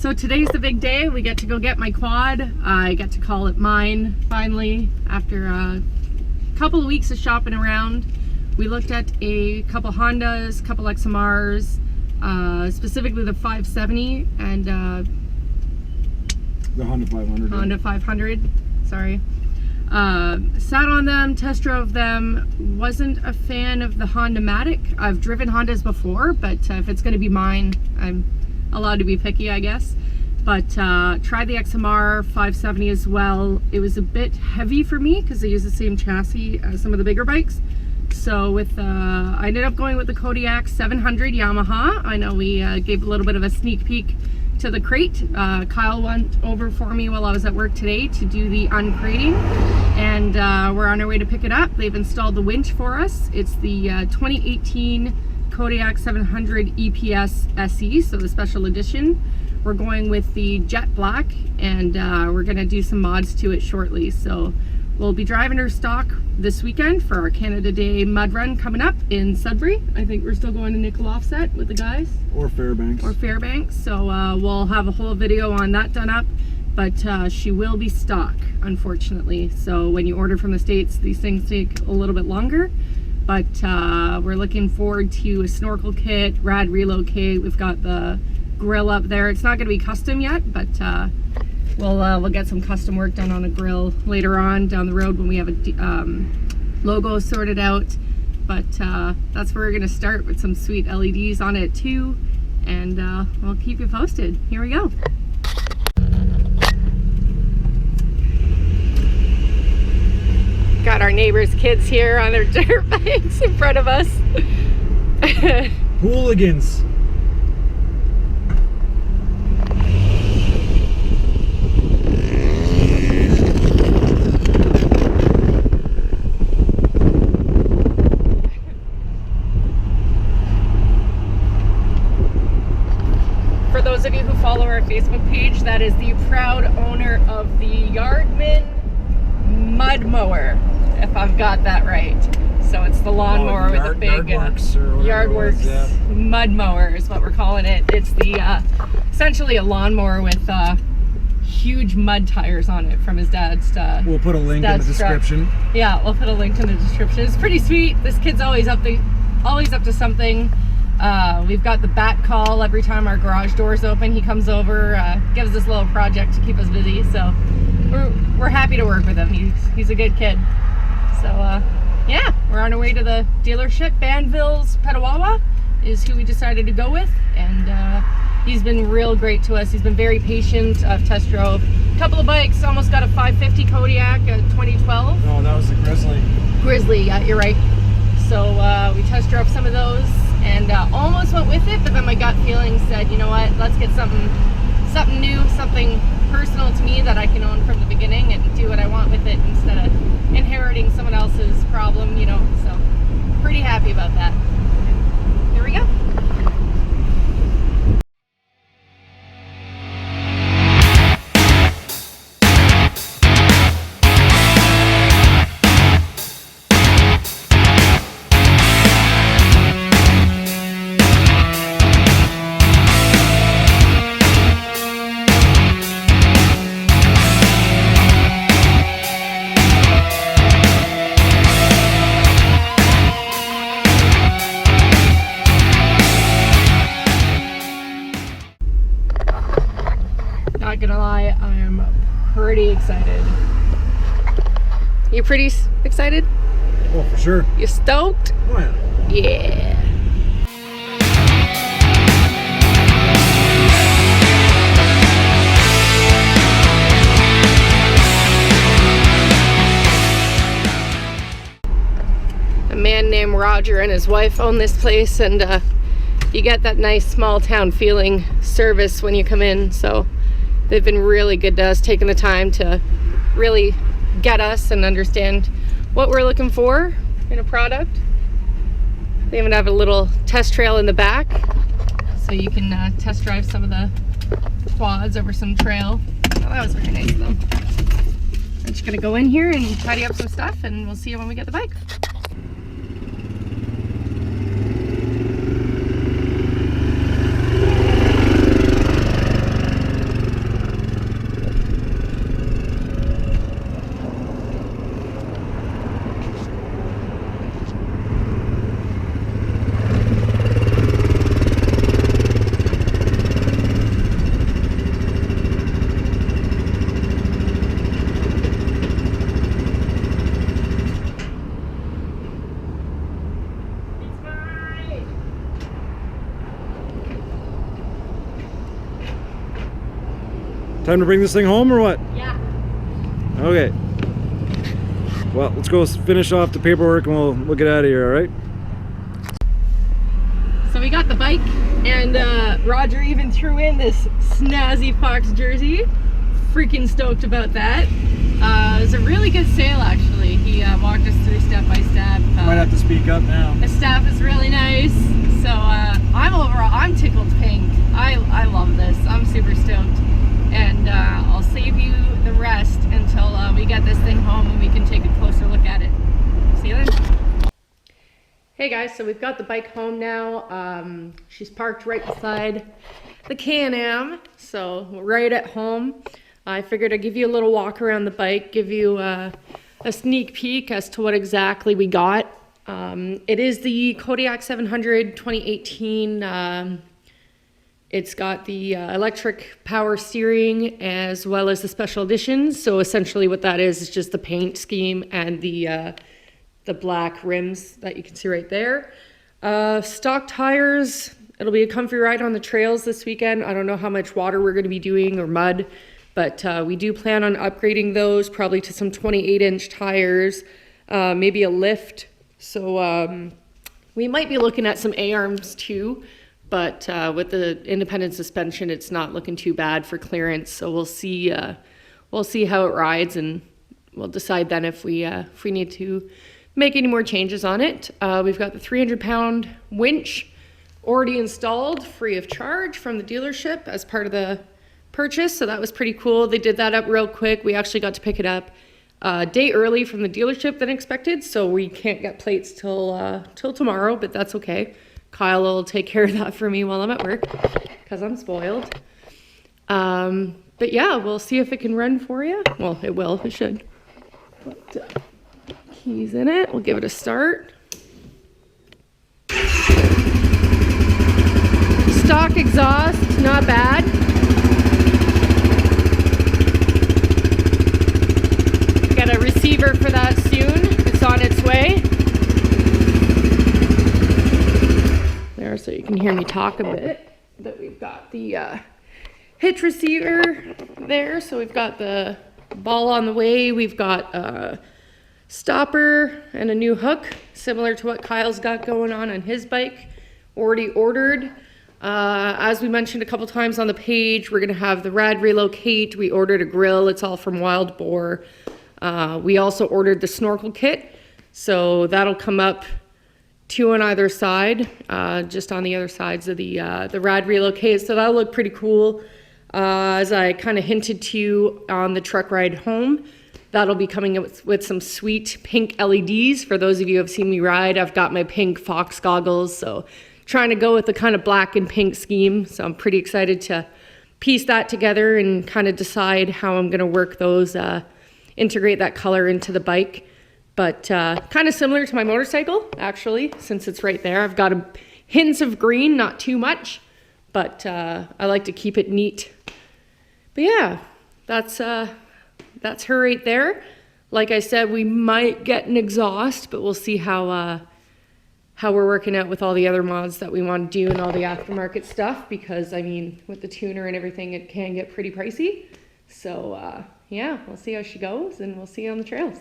So today's the big day. We get to go get my quad. I get to call it mine finally after a couple of weeks of shopping around. We looked at a couple Hondas, couple XMRs, specifically the 570 and the Honda 500. Honda 500, sorry. Sat on them, test drove them. Wasn't a fan of the Honda Matic. I've driven Hondas before, but if it's going to be mine, I'm allowed to be picky, I guess. But tried the XMR 570 as well. It was a bit heavy for me because they use the same chassis as some of the bigger bikes. So with I ended up going with the Kodiak 700 Yamaha. I know we gave a little bit of a sneak peek to the crate. Kyle went over for me while I was at work today to do the uncrating, and we're on our way to pick it up. They've installed the winch for us. It's the 2018 Kodiak 700 EPS SE, so the special edition. We're going with the jet black, and we're gonna do some mods to it shortly. So we'll be driving her stock this weekend for our Canada Day mud run coming up in Sudbury. I think we're still going to Nickel Offset with the guys. Or Fairbanks. Or Fairbanks. So we'll have a whole video on that done up. But she will be stock, unfortunately. So when you order from the States, these things take a little bit longer. But we're looking forward to a snorkel kit, rad relocate. We've got the grill up there. It's not going to be custom yet, but we'll get some custom work done on a grill later on down the road when we have a logo sorted out. But that's where we're going to start, with some sweet LEDs on it too, and we'll keep you posted. Here we go. Got our neighbors' kids here on their dirt bikes in front of us. Hooligans. For those of you who follow our Facebook page, that is the proud owner of the Yardman mud mower, if I've got that right. So it's the lawnmower with the big Yardworks mud mower is what we're calling it. It's the essentially a lawnmower with huge mud tires on it from his dad's. We'll put a link in the description. Yeah, we'll put a link in the description. It's pretty sweet. This kid's always up to something. We've got the bat call every time our garage door's open. He comes over, gives us a little project to keep us busy. So we're happy to work with him. He's a good kid. So yeah, we're on our way to the dealership. Mainville's Petawawa is who we decided to go with, and he's been real great to us. He's been very patient. I've test drove a couple of bikes. Almost got a 550 Kodiak 2012. Oh, that was the Grizzly. Grizzly, yeah, you're right. So we test drove some of those and almost went with it, but then my gut feeling said, you know what, let's get something new, something personal to me that I can own from the beginning and do what I want with it instead of inheriting someone else's problem, you know. So pretty happy about that. Here we go. Not gonna lie, I am pretty excited. You pretty excited? Oh, for sure. You stoked? Oh, yeah. Yeah. A man named Roger and his wife own this place, and you get that nice small town feeling service when you come in. So they've been really good to us, taking the time to really get us and understand what we're looking for in a product. They even have a little test trail in the back, so you can test drive some of the quads over some trail. Oh, that was very nice of them. I'm just gonna go in here and tidy up some stuff, and we'll see you when we get the bike. Time to bring this thing home or what? Yeah. Okay. Well, let's go finish off the paperwork and we'll get out of here, all right? So we got the bike, and Roger even threw in this snazzy Fox jersey. Freaking stoked about that. It was a really good sale, actually. He walked us through step by step. Might have to speak up now. The staff is really nice. So I'm tickled pink. I love this. I'm super stoked. And I'll save you the rest until we get this thing home and we can take a closer look at it. See you then. Hey guys, so we've got the bike home now. She's parked right beside the Can-Am, so we're right at home. I figured I'd give you a little walk around the bike, give you a sneak peek as to what exactly we got. It is the Kodiak 700 2018. It's got the electric power steering as well as the special editions. So essentially what that is just the paint scheme and the black rims that you can see right there. Stock tires. It'll be a comfy ride on the trails this weekend. I don't know how much water we're going to be doing or mud, but we do plan on upgrading those probably to some 28-inch tires, maybe a lift. So we might be looking at some A-arms too, but with the independent suspension, it's not looking too bad for clearance. So we'll see how it rides, and we'll decide then if we need to make any more changes on it. We've got the 300-pound winch already installed free of charge from the dealership as part of the purchase, so that was pretty cool. They did that up real quick. We actually got to pick it up a day early from the dealership than expected, so we can't get plates till tomorrow, but that's okay. Kyle will take care of that for me while I'm at work because I'm spoiled. But yeah, we'll see if it can run for you. Well, it will. It should. But, keys in it. We'll give it a start. Stock exhaust, not bad. Got a receiver for that soon. It's on its way. There, so you can hear me talk a bit. But we've got the hitch receiver there. So we've got the ball on the way. We've got stopper and a new hook similar to what Kyle's got going on his bike, already ordered. As we mentioned a couple times on the page, we're gonna have the rad relocate. We ordered a grill. It's all from Wild Boar. We also ordered the snorkel kit, so that'll come up 2 on either side, just on the other sides of the rad relocate, so that'll look pretty cool. As I kind of hinted to you on the truck ride home, that'll be coming with some sweet pink LEDs. For those of you who have seen me ride, I've got my pink Fox goggles, so trying to go with the kind of black and pink scheme. So I'm pretty excited to piece that together and kind of decide how I'm gonna work those, integrate that color into the bike. But kind of similar to my motorcycle, actually, since it's right there. I've got hints of green, not too much, but I like to keep it neat. But yeah, that's her right there. Like I said, we might get an exhaust, but we'll see how we're working out with all the other mods that we want to do and all the aftermarket stuff, because I mean, with the tuner and everything, it can get pretty pricey. So yeah, we'll see how she goes, and we'll see you on the trails.